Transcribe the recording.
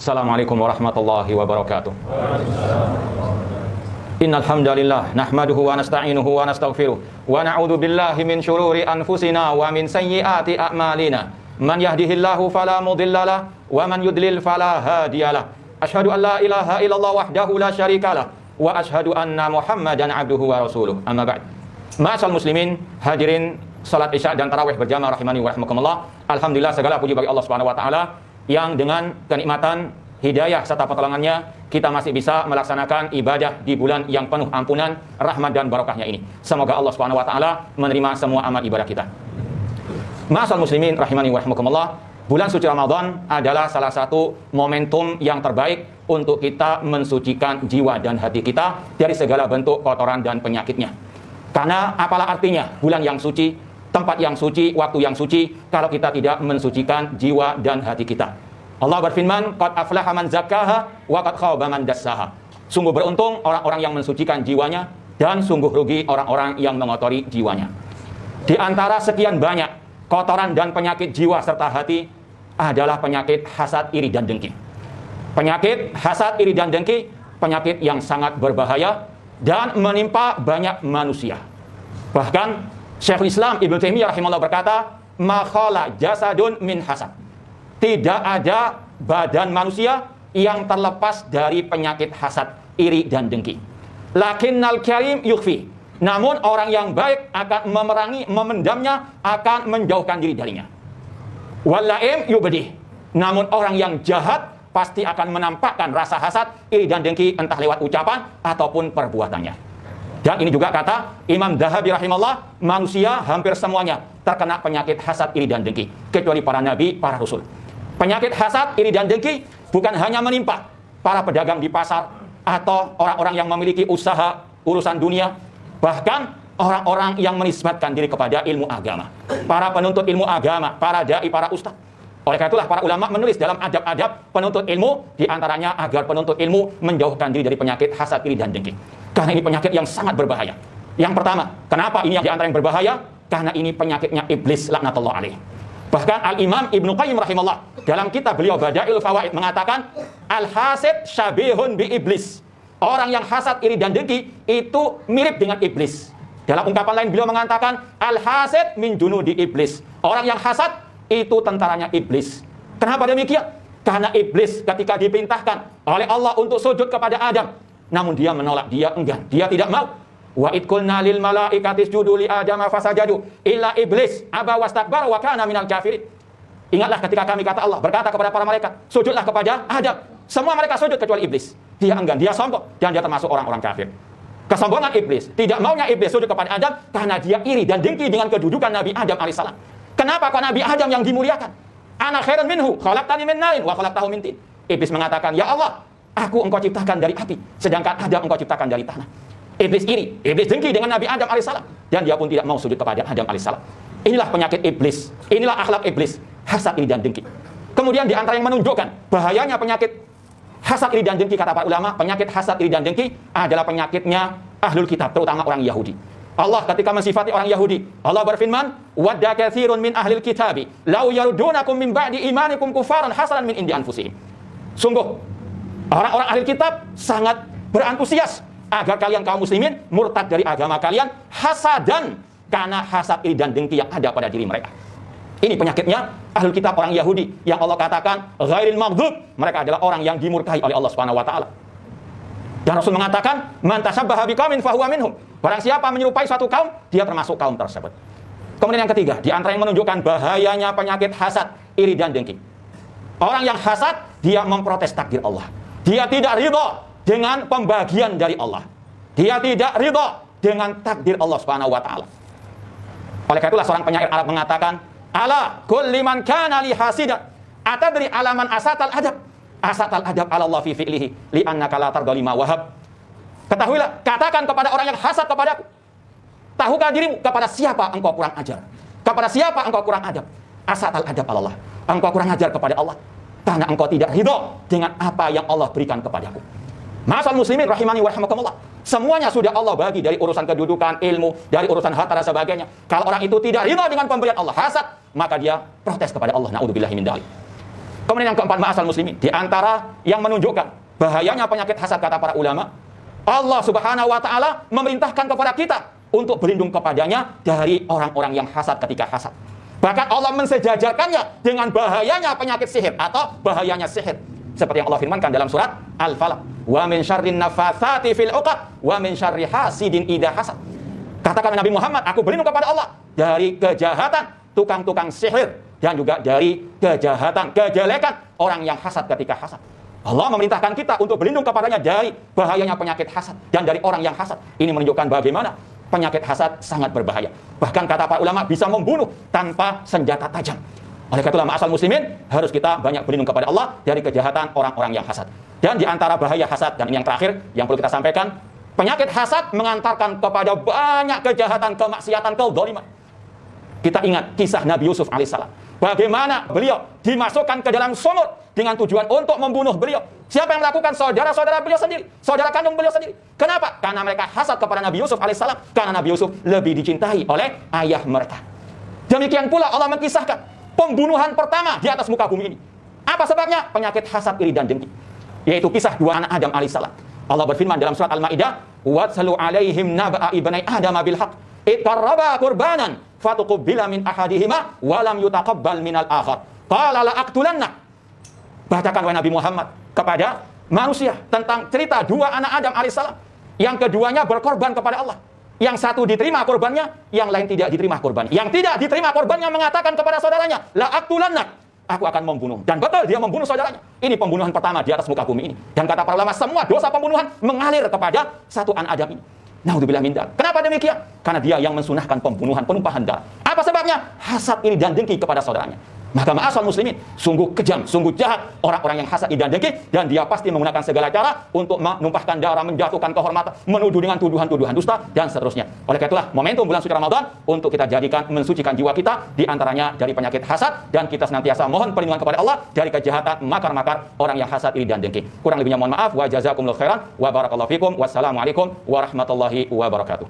Assalamualaikum warahmatullahi wabarakatuh. Innal hamdalillah nahmaduhu wa nasta'inuhu wa nastaghfiruh wa na'udzu billahi min shururi anfusina wa min sayyiati a'malina. Man yahdihillahu fala mudhillalah wa man yudlil fala hadiyalah. Asyhadu an la ilaha illallah wahdahu la syarikalah wa asyhadu anna Muhammadan abduhu wa rasuluh. Amma ba'd. Ma'asal muslimin, hadirin salat Isya dan tarawih berjamaah rahimani wa rahmakumullah. Alhamdulillah, segala puji bagi Allah Subhanahu wa taala yang dengan kenikmatan, hidayah serta pertolongannya kita masih bisa melaksanakan ibadah di bulan yang penuh ampunan, rahmat dan barokahnya ini. Semoga Allah Subhanahu wa taala menerima semua amal ibadah kita. Ma'asal muslimin rahimani wa rahmakumullah, bulan suci Ramadan adalah salah satu momentum yang terbaik untuk kita mensucikan jiwa dan hati kita dari segala bentuk kotoran dan penyakitnya. Karena apalah artinya bulan yang suci, tempat yang suci, waktu yang suci kalau kita tidak mensucikan jiwa dan hati kita. Allah berfirman, qad aflaha man zakkaha wa qad khaba man dassaha. Sungguh beruntung orang-orang yang mensucikan jiwanya dan sungguh rugi orang-orang yang mengotori jiwanya. Di antara sekian banyak kotoran dan penyakit jiwa serta hati adalah penyakit hasad, iri dan dengki. Penyakit hasad, iri dan dengki, penyakit yang sangat berbahaya dan menimpa banyak manusia. Bahkan Syekhul Islam Ibnu Taimiyah rahimahullah berkata, ma khala jasadun min hasad. Tidak ada badan manusia yang terlepas dari penyakit hasad, iri dan dengki. Lakinnal karim yukhfi. Namun orang yang baik akan memerangi, memendamnya, akan menjauhkan diri darinya. Wal laim yubdi. Namun orang yang jahat pasti akan menampakkan rasa hasad, iri dan dengki entah lewat ucapan ataupun perbuatannya. Dan ini juga kata Imam Dhahabi rahimahullah, manusia hampir semuanya terkena penyakit hasad, iri dan dengki, kecuali para nabi, para rasul. Penyakit hasad, iri dan dengki bukan hanya menimpa para pedagang di pasar atau orang-orang yang memiliki usaha urusan dunia, bahkan orang-orang yang menisbatkan diri kepada ilmu agama, para penuntut ilmu agama, para dai, para ustaz. Oleh karena itulah para ulama menulis dalam adab-adab penuntut ilmu, diantaranya agar penuntut ilmu menjauhkan diri dari penyakit hasad, iri dan dengki. Karena ini penyakit yang sangat berbahaya. Yang pertama, kenapa ini di antara yang berbahaya? Karena ini penyakitnya iblis laknatullah alaih. Bahkan Al-Imam Ibnu Qayyim rahimahullah dalam kitab beliau Badailul Fawaid mengatakan, al-hasid syabihun bi iblis. Orang yang hasad, iri dan dengki itu mirip dengan iblis. Dalam ungkapan lain beliau mengatakan, al-hasid min junudi iblis. Orang yang hasad itu tentaranya iblis. Kenapa demikian? Karena iblis ketika diperintahkan oleh Allah untuk sujud kepada Adam, namun dia menolak, dia enggan, dia tidak mau. Wa id qulna lil malaikati isjudu li adama fasajadu illa iblis aba wastakbara wa kana minal kafirin. Ingatlah ketika kami kata Allah berkata kepada para malaikat, sujudlah kepada Adam. Semua mereka sujud kecuali iblis. Dia enggan, dia sombong dan dia termasuk orang-orang kafir. Kesombongan iblis, tidak maunya iblis sujud kepada Adam karena dia iri dan dengki dengan kedudukan Nabi Adam alaihissalam. Kenapa kok Nabi Adam yang dimuliakan? Ana khairun minhu, khalaqtani min narin wa khalaqtahu min tin. Iblis mengatakan, "Ya Allah, aku engkau ciptakan dari api, sedangkan Adam engkau ciptakan dari tanah." Iblis iri, iblis dengki dengan Nabi Adam alaihissalam, dan dia pun tidak mau sujud kepada Adam alaihissalam. Inilah penyakit iblis, inilah akhlak iblis, hasad, iri dan dengki. Kemudian di antara yang menunjukkan bahayanya penyakit hasad, iri dan dengki, kata para ulama, penyakit hasad, iri dan dengki adalah penyakitnya ahlul kitab, terutama orang Yahudi. Allah ketika mensifati orang Yahudi, Allah berfirman, wadda katsirun min ahlil kitabi law yarudunakum min ba'di imanikum kufaran hasanan min indi anfusihim. Sungguh orang-orang ahli kitab sangat berantusias agar kalian kaum muslimin murtad dari agama kalian hasadan, karena hasad, iri dan dengki yang ada pada diri mereka. Ini penyakitnya ahlul kitab, orang Yahudi yang Allah katakan ghairil maghdub, mereka adalah orang yang dimurkai oleh Allah Subhanahu wa taala. Dan Rasul mengatakan, man tashabbaha biqaumin fahuwa minhum. Barang siapa menyerupai suatu kaum, dia termasuk kaum tersebut. Kemudian yang ketiga, di antara yang menunjukkan bahayanya penyakit hasad, iri dan dengki. Orang yang hasad, dia memprotes takdir Allah. Dia tidak ridha dengan pembagian dari Allah. Dia tidak ridha dengan takdir Allah Subhanahu wa taala. Oleh karena itulah seorang penyair Arab mengatakan, ala kulli man kana li hasidan atadri alaman asatal adab. Asatal adab ala Allah fi fi'lihi li annaka la tarda lima wahab. Ketahuilah, katakan kepada orang yang hasad kepadaku, tahukah dirimu kepada siapa engkau kurang ajar? Kepada siapa engkau kurang adab? Asatal adab ala Allah. Engkau kurang ajar kepada Allah karena engkau tidak ridha dengan apa yang Allah berikan kepadaku. Ma'asal muslimin rahimani wa rahimakumullah. Semuanya sudah Allah bagi, dari urusan kedudukan, ilmu, dari urusan harta dan sebagainya. Kalau orang itu tidak ridha dengan pemberian Allah, hasad, maka dia protes kepada Allah. Na'udzubillahi min dzalik. Kemudian yang keempat, ma'asal muslimin, di antara yang menunjukkan bahayanya penyakit hasad kata para ulama, Allah Subhanahu wa taala memerintahkan kepada kita untuk berlindung kepadanya dari orang-orang yang hasad ketika hasad. Bahkan Allah mensejajarkannya dengan bahayanya penyakit sihir atau bahayanya sihir. Seperti yang Allah firmankan dalam surat Al-Falaq, "Wa min syarrin nafatsati fil 'uqad wa min syarri hasidin idza hasad." Katakan Nabi Muhammad, aku berlindung kepada Allah dari kejahatan tukang-tukang sihir dan juga dari kejahatan, kejelekan orang yang hasad ketika hasad. Allah memerintahkan kita untuk berlindung kepadanya dari bahayanya penyakit hasad dan dari orang yang hasad. Ini menunjukkan bagaimana penyakit hasad sangat berbahaya. Bahkan kata para ulama bisa membunuh tanpa senjata tajam. Oleh karena itulah ma'asal muslimin, harus kita banyak berlindung kepada Allah dari kejahatan orang-orang yang hasad. Dan di antara bahaya hasad, dan ini yang terakhir yang perlu kita sampaikan, penyakit hasad mengantarkan kepada banyak kejahatan, kemaksiatan, kezaliman. Kita ingat kisah Nabi Yusuf alaihissalam. Bagaimana beliau dimasukkan ke dalam sumur dengan tujuan untuk membunuh beliau. Siapa yang melakukan? Saudara-saudara beliau sendiri, saudara kandung beliau sendiri. Kenapa? Karena mereka hasad kepada Nabi Yusuf alaihissalam. Karena Nabi Yusuf lebih dicintai oleh ayah mereka. Demikian pula Allah mengisahkan pembunuhan pertama di atas muka bumi ini. Apa sebabnya? Penyakit hasad, iri dan dengki. Yaitu kisah dua anak Adam alaihissalam. Allah berfirman dalam surat Al-Maidah, "Watsalu alaihim naba'a ibnai Adam bil haqq, id qarraba qurbanan fatuqbila min ahadihima wa lam yutaqabbal minal akhar. Qala la aqtulanna." Bacakan wahai Nabi Muhammad kepada manusia tentang cerita dua anak Adam alaihissalam. Yang keduanya berkorban kepada Allah. Yang satu diterima korbannya, yang lain tidak diterima korbannya. Yang tidak diterima korbannya mengatakan kepada saudaranya, "La aqtulanna." Aku akan membunuh. Dan betul dia membunuh saudaranya. Ini pembunuhan pertama di atas muka bumi ini. Dan kata para ulama, semua dosa pembunuhan mengalir kepada satu anak Adam ini. Naudzubillah min dzalik. Kenapa demikian? Karena dia yang mensunahkan pembunuhan, penumpahan darah. Apa sebabnya? Hasad, iri dan dengki kepada saudaranya. Maka ma'asal muslimin, sungguh kejam, sungguh jahat orang-orang yang hasad, iri dan dengki, dan dia pasti menggunakan segala cara untuk menumpahkan darah, menjatuhkan kehormatan, menuduh dengan tuduhan-tuduhan dusta dan seterusnya. Oleh karena itulah momentum bulan suci Ramadan untuk kita jadikan mensucikan jiwa kita, di antaranya dari penyakit hasad, dan kita senantiasa mohon perlindungan kepada Allah dari kejahatan makar-makar orang yang hasad, iri dan dengki. Kurang lebihnya mohon maaf. Wa jazakumullahu khairan wa barakallahu fikum. Wassalamualaikum warahmatullahi wabarakatuh.